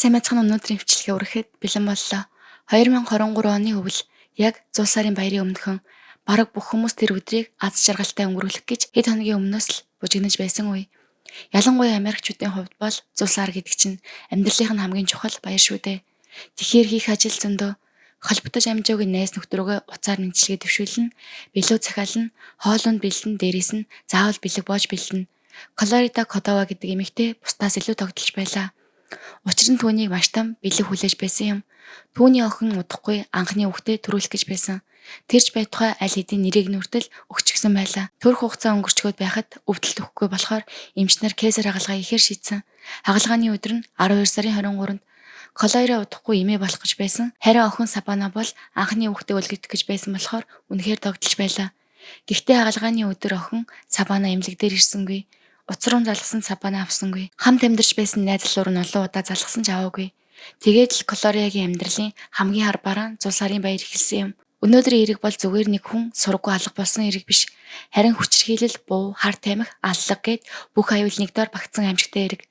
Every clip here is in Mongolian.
Сайн мэцхан өнөөдрийн хвчлэгээ үргэхэд бэлэн боллоо. 2023 оны өвөл яг 100 сарын баярын өмнөхөн бараг бүх хүмүүс тэр өдрийг аз жаргалтай өнгөрүүлэх гэж хэд хоногийн өмнөөс л бужигнаж байсан үе. Ялангуяа Америкчүүдийн хувьд бол 100 сар гэдэг чинь амьдралынх нь хамгийн чухал баяр шүү дээ. Тэгэхээр хийх ажил зөндөө холбогдож амжаагүй найз нөхдрөөгөө уцаар нэмчилгээ дэвшүүлнэ, билүү захиална, хоолунд бэлдэн дээрээс нь заавал бэлэг боож бэлдэнэ. Колорида Кодова гэдэг эмэгтэй бусдаас илүү тогтолж байлаа. Учир нь түүнийг маш том бэлэг хүлээж байсан юм. Түүний охин удахгүй анхны хүүхдээ төрүүлэх гэж байсан. Тэрч байтугай аль хэдийн нэрийг нүртэл өгчихсөн байлаа. Төрөх хугацаа өнгөрчгөөд байхад өвдөлт өгөхгүй болохоор эмчнэр кесар хагалгаа хийхээр шийдсэн. Хагалгааны өдөр нь 12 сарын 23-нд Колорида удахгүй эмээ болох гэж байсан. Харин охин Сабана бол анхны хүүхдээ үлгэдэх гэж байсан болохоор үнэхээр тогтолж байлаа. Гэхдээ хагалгааны өдөр охин Сабана эмнэлэг дээр ирсэнгүй. Уцруун залгасан Сабана авсангүй. Хамт амьдарч байсан найз залуур нь олон удаа залгасан ч аваагүй. Тэгээд л Колориагийн амьдралын хамгийн хар бараан 100 сарын баяр эхэлсэн юм. Өнөөдрийн эрэг бол зүгээр нэг хүн сургуу алга болсон эрэг биш. Харин хүчирхийлэл, буу, хар тамхи, аллаг гээд бүх аюул нэгдүгээр багтсан амьжигтай эрэг.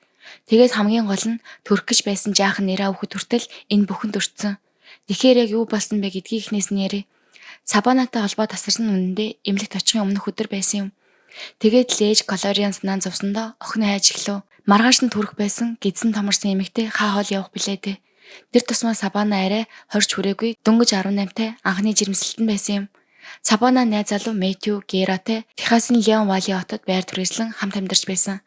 Тэгээд хамгийн гол нь төрөх гэж байсан жаахан нэраа өгөхөд хүртэл энэ бүхэнд өртсөн. Тэгэхээр яг юу болсон бэ гэдгийг эхнээс нь яриа. Сабанатай холбоо тасарсан үнэндээ эмнэлэгт очихын өмнөх өдөр байсан юм. Тэгээд л ээж Колориан санаан зовсондоо охин хайж эхлэв. Маргааш нь төрөх байсан гидсэн томорсон эмэгтэй хаа хоол явах билээ дээ. Тэр тусмаа Сабана арай хорж хүрээгүй дөнгөж 18-тай анхны жирэмсэлтэн байсан юм. Сабана найз залуу Мэтью Гератэй Техасын Леон Вали хотод байр түрээслэн хамт амьдарч байсан.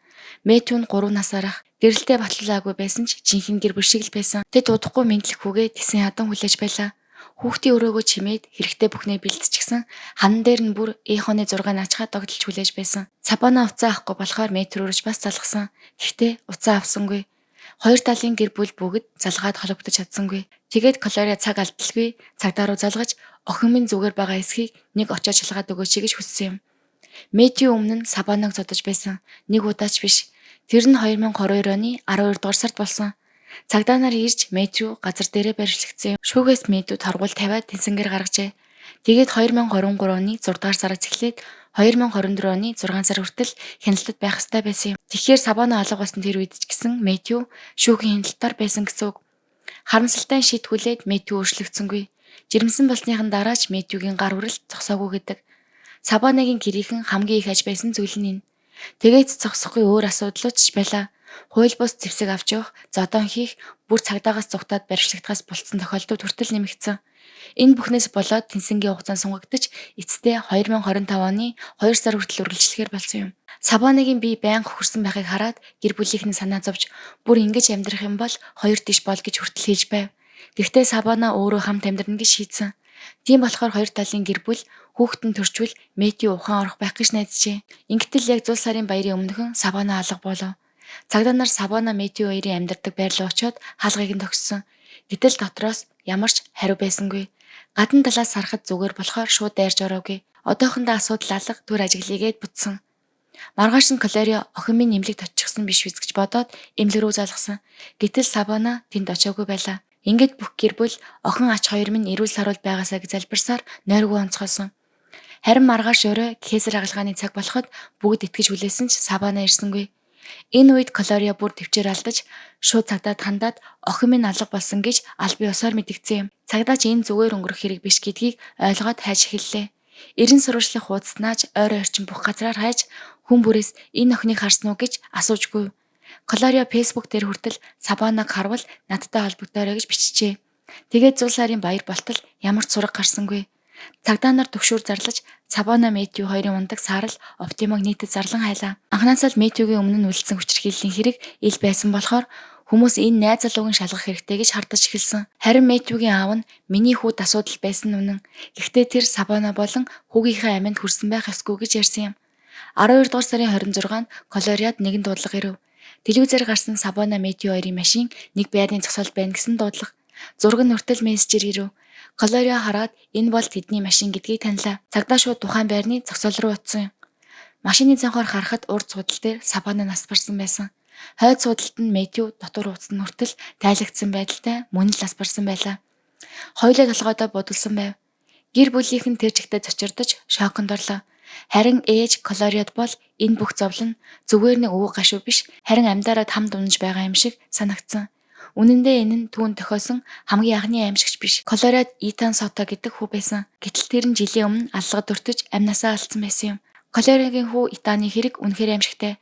Мэтью нь 3 насаарах гэрэлтэй батлуулаагүй байсан ч жинхэнэ гэр бүл шиг л байсан. Тэд удахгүй мэдлэх хүүгээ тэсэн ядан хүлээж байлаа. Хүүхдийн өрөөгөө чимээд хэрэгтэй бүхнээ бэлтчихсэн. Хан дээр нь бүр Эхоны 6 наачгаа догдолж хүлээж байсан. Сабана уцаа авахгүй болохоор метр өрөж бас залгасан. Гэхдээ уцаа авсангүй. Хоёр талын гэр бүл бүгд залгаад холбогдож чадсангүй. Тэгээд Колориа цаг алдалгүй цагдаа руу залгаж охин минь зүгээр байгаа эсхийг нэг очоод шалгаад өгөөч гэж хүссэн юм. Мэтью өмнө нь Сабанаг зодож байсан. Нэг удаач биш. Тэр нь 2022 оны 12 дугаар сард болсон. Цагдаа нар ирж Мэтью газар дээрээ барьжлагцсан юм. Шүүгээс Мэтью торгуул тавиад тэнцэнгээр гаргажээ. Тэгээд 2023 оны 6 дугаар сараас эхлээд 2024 оны 6 сар хүртэл хяналтад байх ёстой байсан юм. Тэгэхээр Сабана алга болсон тэр үед ч гэсэн Мэтью шүүхийн хяналтаар байсан гэсэн үг. Харамсалтай шийтгүүлээд Мэтью өөрчлөгдсөнгүй. Жирэмсэн болсныхан дараа ч Мэтьюгийн гар хүрэл зогсоогүй гэдэг. Сабанагийн гэрийнхэн хамгийн их аж байсан зүйл нь энэ. Тэгээд зогсохгүй өөр асуудлууд ч байлаа. Хууль бус зэвсэг авч явах, зодон хийх, бүр цагдаагаас зугатаад барьжлагтахаас болцсон тохиолдлууд хүртэл нэмэгдсэн. Энэ бүхнээс болоод тэнцэнгийн хугацаа сунгагдаж эцэстээ 2025 оны 2 сар хүртэл үргэлжлэхээр болсон юм. Сабанагийн бие байнга хөхөрсөн байхыг хараад гэр бүлийнхэн санаа зовж бүр ингэж амьдрах юм бол хоёр тийш бол гэж хүртэл хэлж байв. Гэхдээ Сабана өөрөө хамт амьдрна гэж шийдсэн. Тийм болохоор хоёр талын гэр бүл хүүхдэн төрчвөл Мэтью ухаан орох байх гэж найджээ. Ингэтэл яг 100 сарын баярын өмнөхөн Сабана алга болов. Цагдаа нар Сабана Мэтью хоёрын амьдардаг байр руу очиод хаалгыг нь тогссон. Гэтэл дотроос ямар ч хариу байсангүй. Гадна талаас харахад зүгээр болохоор шууд дайрж ороогүй. Одоохондоо асуудал алга төр ажиглыгээд бүтсэн. Маргааш нь Колориа охин минь эмнэлэгт очихсан биш биз гэж бодоод эмнэлэг рүү залгасан. Гэтэл Сабана тэнд очоогүй байлаа. Ингээд бүх гэр бүл охин ач хоёр минь эрүүл саруул байгаасаа гэж залбирсаар нойргүй онцгойсон. Харин маргааш өрөө кесар хагалгааны цаг болоход бүгд итгэж хүлээсэн ч Сабана ирсэнгүй. Энэ үед Колориа бүр төвчээр алдаж шууд цагдаад хандаад охин минь алга болсон гэж аль бие усаар мэдгдсэн юм. Цагдаач энэ зүгээр өнгөрөх хэрэг биш гэдгийг ойлгоод хайж эхэллээ. Эрен сурвалжлах хуудаснааж ойрын орчин бүх газраар хайж хүн бүрээс энэ охиныг харсан уу гэж асуужгүй. Колориа фэйсбુક дээр хүртэл Сабанаг харвал надтай холбогдоорой гэж бичжээ. Тэгээд 100 сарын баяр болтол ямар ч сураг гарсангүй. Цагдаа нар төгшүүр зарлаж Сабана Мэтью хоёрын ундаг саарл оптимог нийтэд зарлан хайлаа. Анхнаасаа л Мэтьюгийн өмнө нь үлдсэн хүчирхийллийн хэрэг ил байсан болохоор хүмүүс энэ найз залуугийн шалгах хэрэгтэй гэж хардаж эхэлсэн. Харин Мэтьюгийн аав нь миний хүүд асуудал байсан үнэн. Гэхдээ тэр Сабана болон хүүгийнхээ аминд хүрсэн байх ёсгүй гэж ярьсан юм. 12 дугаар сарын 26-нд Колориад нэгэн дуудлага ирэв. Телевизээр гарсан Сабана Мэтью хоёрын машин нэг байрны зогсоолд байна гэсэн дуудлага. Зураг нь хүртэл мессежээр ирэв. Колориа хараад энэ бол тэдний машин гэдгийг танилаа. Цагдаа шууд тухайн байрны зогсоол руу утсан юм. Машины цанхаар харахад урд судал дээр Сабана нас барсан байсан. Хойд судалд нь Мэтью дотор ууцсан хүртэл тайлагдсан байдалтай мөн л нас барсан байлаа. Хоёулаа толгойдоо бодулсан байв. Гэр бүлийнхэн тэр чигтээ зочирдож шоконд орлоо. Харин ээж Колориад бол энэ бүх зовлон зүгээр нэг өвөг гашуу биш, харин амьдараад хамд унаж байгаа юм шиг санагдсан. Үнэн дээр энэ нь түүнд тохиосон хамгийн анхны аимшигч биш. Колорадо Итан Сото гэдэг хүү байсан. Гэтэл тэр нь жилийн өмнө аллагад өртөж амнасаа алдсан байсан юм. Колорадогийн хүү Итаны хэрэг үнэхээр аимшигтай.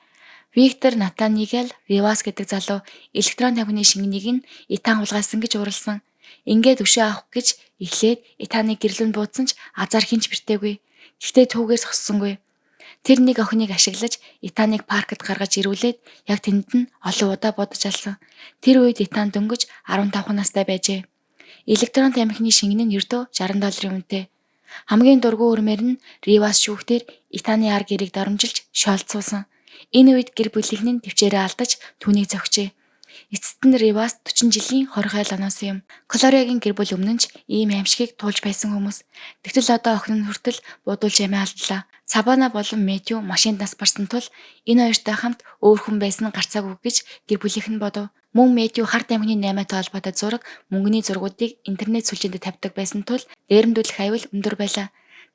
Виктор Натаниэл Ривас гэдэг залуу электрон тамхины шингэнийг нь Итан хулгайлсан гэж уралсан. Ингээд өшөө авах гэж эхлээд Итаны гэрлүүнд буудсан ч азар хинч бэртээгүй. Гэхдээ түүгээр зогссонгүй. Тэр нэг охиныг ашиглаж Итаныг паркт гаргаж ирүүлээд яг тэнд нь олон удаа бодож алсан. Тэр үед Итан дөнгөж 15 настай байжээ. Электрон тамхины шингэн нь ердөө $60 үнэтэй. Хамгийн дургүй өрмөр нь Ривас шүүхтэр Итаны ар гэрийг доромжилж шоолцуулсан. Энэ үед гэр бүлийнх нь төвчээрээ алдаж түүнийг зогчээ. Эцэст нь Ривас 40 жилийн хорхойл оноосон юм. Колорадогийн гэр бүл өмнө нь ч ийм аимшигыг туулж байсан хүмүүс. Тэгтэл одоо охин нь хүртэл буудуулж амиа алдлаа. Сабана болон Мэтью машинд нас барсан тул энэ хоёртой хамт өөр хүн байсан нь гарцаагүй гэж гэр бүлийнх нь бодов. Мөн Мэтью хар тамхины 8-тай холбоотой зураг, мөнгөний зургуудыг интернет сүлжээнд тавьдаг байсан тул дээрэмдүүлэх аюул өндөр байлаа.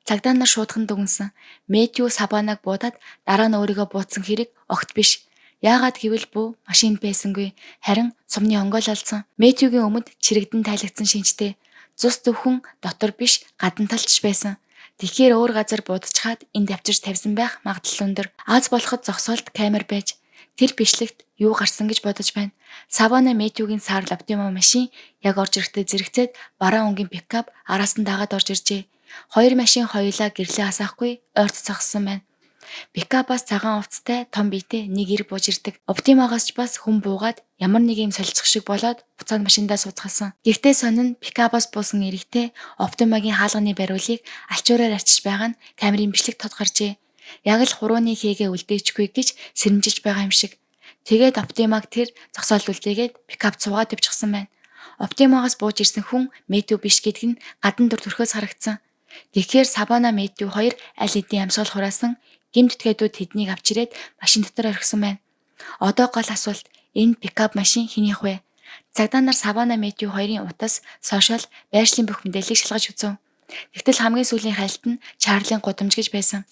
Цагдаа нар шуудхан дүгнсэн. Мэтью Сабанаг буудаад дараа нь өөрийгөө буутсан хэрэг огт биш. Яагаад гэвэл бүү машинд байсангүй, харин сумны онгойл алдсан. Мэтьюгийн өмд чирэгдэн тайлагдсан шинжтэй. Цус зөвхөн дотор биш, гадна талч байсан. Тэгэхээр өөр газар буудчихад энд авчирч тавьсан байх магадлал өндөр. Аз болоход зогсоолт камер байж тэр бичлэгт юу гарсан гэж бодож байна. Сабана Мэтьюгийн саар Оптима машин яг орж ирэхдээ зэрэгцээд бараа өнгийн пикап араас нь дагаад орж иржээ. Хоёр машин хоёулаа гэрлээ хасаахгүй ойрт зогссон байна. Пикапаас цагаан хувцастай том биетэй нэг ир бууж ирдэг. Оптимагаас ч бас хүн буугаад ямар нэг юм солилцох шиг болоод буцаад машиндаа сууцгаасан. Гэхдээ сонин пикапаас буусан эрэгтэй Оптимагийн хаалганы бариулыг алчуураар арчиж байгаа нь камерын бичлэг тод гарчээ. Яг л хурууны хийгээ үлдээчихгүй гэж сэрэмжиж байгаа юм шиг. Тэгээд Оптимаг тэр зогсоол үлдээгээд пикап цугаад явчихсан байна. Оптимагаас бууж ирсэн хүн Мэтью биш гэдг нь гадна төрхөөс харагдсан. Тэгэхээр Сабана Мэтью хоёр аль хэдийн амьсгал хураасан гэмт этгээдүүд тэднийг авч ирээд машин дотор орхисон байна. Одоо гол асуулт энэ пикап машин хинийх вэ? Цагдаа нар Сабана Мэтью хоёрын утас, сошиал, байршлын бүх мэдээллийг шалгаж үзв. Тэгтэл хамгийн сүүлийн хайлт нь Чарлийн гудамж гэж байсан.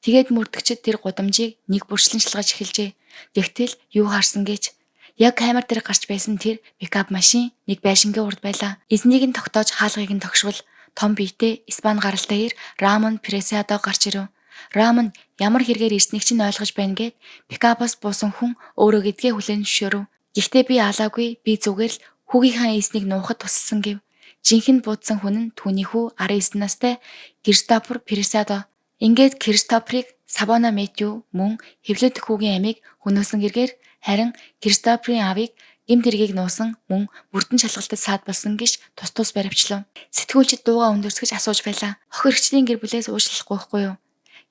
Тэгээд мөрдөгчд тэр гудамжийг нэг бүрчлэн шалгаж эхэлжээ. Тэгтэл юу харсан гэж яг камер дээр гарч байсан тэр пикап машин нэг байшингийн урд байлаа. Эзнийг нь тогтоож хаалгыг нь тогшвол том биетэй Испани гаралтай ир Рамон Пресиадо гарч ирв. Рамон ямар хэрэгээр ирснийг чинь ойлгож байна гэд пикапаас буусан хүн өөрөө гэдгээ хүлээн зөвшөөрөв. Гэхдээ би алаагүй, би зүгээр л хүүгийнхаа эснийг нуухад туссан гэв. Жинхэнэ буудсан хүн нь түүний хүү 19 настай Кристофер Пресиадо. Ингээд Кристоферыг Сабана Мэтью мөн хэвлэдэх хүүгийн амийг хөнөөсөн гэргээр харин Кристоферийн авийг гэмт хэргийг нуусан мөн бүрдэн шалгалтад саад болсон гэж тус баривчлав. Сэтгүүлчид дууга өндөрсгөж асууж байлаа. Хохирогчдын гэр бүлээс уучлахгүй байхгүй юу?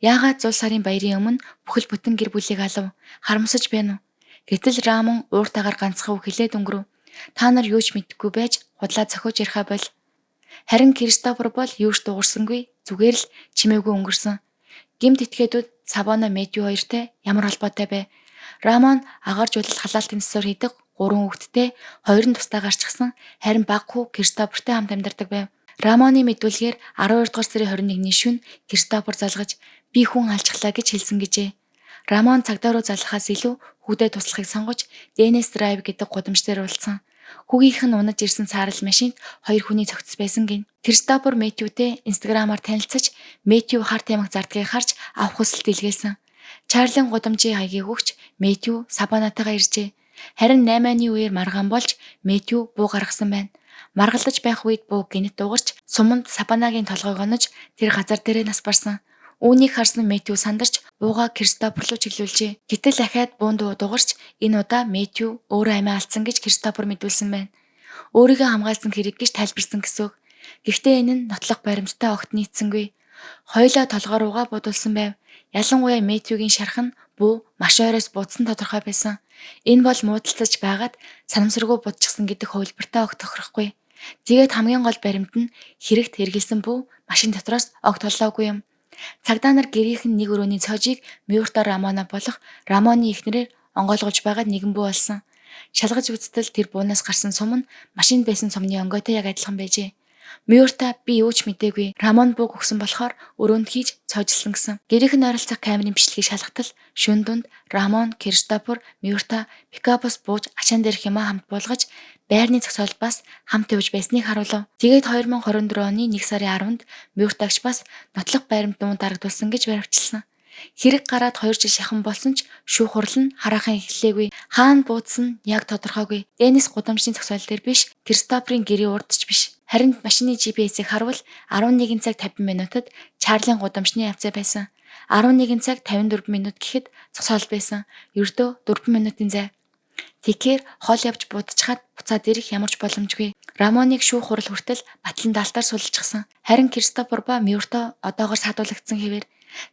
Яагаад 100 сарын баярын өмнө бүхэл бүтэн гэр бүлийг алав? Харамсаж байна уу? Гэтэл Рамон ууртаагаар ганцхан үг хэлээд өнгөрөв. Та нар юу ч мэдэхгүй байж худлаа зохиож яриха бол. Харин Кристофер бол юу ч дуурсангүй, зүгээр л чимээгүй өнгөрсөн. Гэмт этгээдүүд Сабана Мэтью хоёртой ямар холбоотой бэ? Рамон агарч удал халаалтын засвар хийдэг 3 хүүхэдтэй, 2 нь тусдаа гарчсан, харин баг хүү Кристофертэй хамт амьдардаг байв. Рамоны мэдүүлгээр 12 дугаар сарын 21-ний шөнө Кристофер залгаж би хүн алчглаа гэж хэлсэн гэжээ. Рамон цагдаа руу залхахаас илүү хүүдэд туслахыг сонгож Денис Драйв гэдэг гудамж дээр уулзсан. Хүүгийнх нь унаж ирсэн саарл машинд 2 хүний цогцос байсан гин. Кристофер Мэтьютэй инстаграмаар танилцаж Мэтью хар тамхи зардгийг харж авах хүсэлт илгээсэн. Чарлин гудамжийн хаягийг өгч Мэтью Сабанатайгаа иржээ. Харин 8-ны үеэр маргаан болж Мэтью буу гаргасан байна. Маргалдаж байх үед буу гинт дуугарч суманд Сабанагийн толгойг онож тэр газар дээрээ нас барсан. Үүнийг харсан Мэтью сандарч бууга Кристофер руу чиглүүлжээ. Гэтэл ахаад буун дуу дуугарч энэ удаа Мэтью өөрөө амиа алдсан гэж Кристофер мэдүүлсэн байна. Өөрийгөө хамгаалсан хэрэг гэж тайлбарсан гэсэн үг. Гэхдээ энэ нь нотлох баримттай огт нийцсэнгүй. Хоёлаа толгой руугаа будулсан байв. Ялангуяа Мэтьюгийн шарх нь буу маш ойроос буудсан тодорхой байсан. Энэ бол муудалцаж байгаад санамсаргүй будчихсан гэдэг хувилбартай огт тохирохгүй. Тэгээд хамгийн гол баримт нь хэрэгт хэрэгэлсэн буу машин дотроос огт олоогүй юм. Цагдаа нар гэрийнх нь нэг өрөөний цоожийг Мюрта Рамона болох Рамоны эхнэрээр онгойлгож байгаад нэгэн буу олсон. Шалгаж үзтэл тэр буунаас гарсан сум нь машинд байсан сумны онгойтой яг адилхан байжээ. Мюрта би юу ч мэдээгүй. Рамон бууг өгсөн болохоор өрөөнд хийж цоожилсан гэсэн. Гэрийнх нь ойролцох камерын бичлэгийг шалгатал шөнө дунд Рамон, Кристофер, Мюрта пикапос бууж ачаан дээр хямаа хамт буулгаж байрны зогсоолд бас хамт явж байсныг харуулв. Тэгээд 2024 оны 1 сарын 10-нд Мюртагч бас нотлох байрамт дуун дарагдуулсан гэж баривчилсан. Хэрэг гараад 2 жил шахан болсон ч шүүх хурал нь хараахан эхлэлээгүй. Хаана буудсан нь яг тодорхойгүй. Денис гудамжны зогсоол дээр биш, Кристоферийн гэрийн урд ч биш. Харин машины GPS-ийг харвал 11 цаг 50 минутад Чарлийн гудамжны авцаа байсан. 11 цаг 54 минут гэхэд зогсоол байсан. Ердөө 4 минутын зай. Тэгэхээр хол явж будчихад буцаад ирэх ямар ч боломжгүй. Рамоныг шүүх хурал хүртэл батлан даалтаар суллажчихсан. Харин Кристофер ба Мюрто одоогоор садуулагдсан хэвээр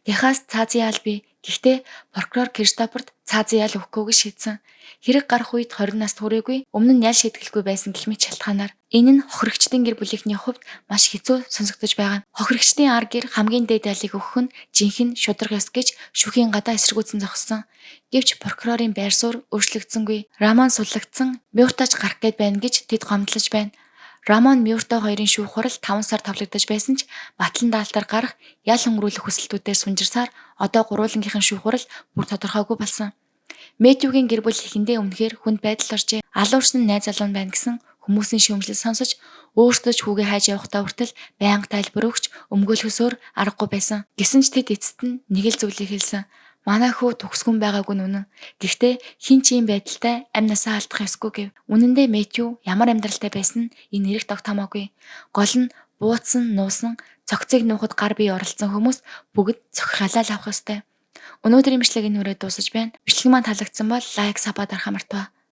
Техас цаазын яал бий. Гэхдээ прокурор Кристоферт цаазын яал өгөхгүйг шийдсэн. Хэрэг гарах үед 20 наст хүрээгүй, өмнө нь ял шийдгэлгүй байсан гэлмит шалтгаанаар. Энэ нь хохирогчдын гэр бүлийнхний хувьд маш хэцүү сонсогдож байгаа. Хохирогчдын ар гэр хамгийн дээд ялыг өгөх нь жинхэнэ шударга ёс гэж шүүхийн гадаа эсэргүүцэн зогссон. Гэвч прокурорын байр суурь өөрчлөгдсөнгүй. Рамон суллагдсан, Мюртач гарах гээд байна гэж тэд гомдлож байна. Рамон Мюрто хоёрын шүүх хурал 5 сар тавлагдаж байсан ч батлан даалтаар гарах, ял өнгөрүүлэх хүсэлтүүдээр сунжирсаар одоо гурвуулангийнхан шүүх хурал бүр тодорхойгүй болсон. Мэтьюгийн гэр бүл ихэндээ өмнөхөр хүнд байдал оржээ. Алуурсан нь найз залуу байна гэсэн хүмүүсийн шүүмжлэл сонсож өөртөө ч хүүгээ хайж явахдаа хүртэл байнга тайлбар өгч өмгөөлөхөсөөр аргагүй байсан. Гэсэн ч тэд эцэст нь нэг л зүйлийг хэлсэн. Манай хүү төгсгөн байгаагүй нүнэн. Гэхдээ хин ч юм байдалтай амь насаа алдах ёсгүй гэв. Үнэндээ Мэтью ямар амьдралтай байсан нь энэ эрэгт огт хамаагүй. Гол нь буудсан, нуусан, цогцыг нуухад гар бие оролцсон хүмүүс бүгд цохих халаал авах ёстой. Өнөөдрийн бичлэг энэ хүрээд дуусаж байна. Бичлэг маань таалагдсан бол лайк, сабаа дарахаа мартаваа.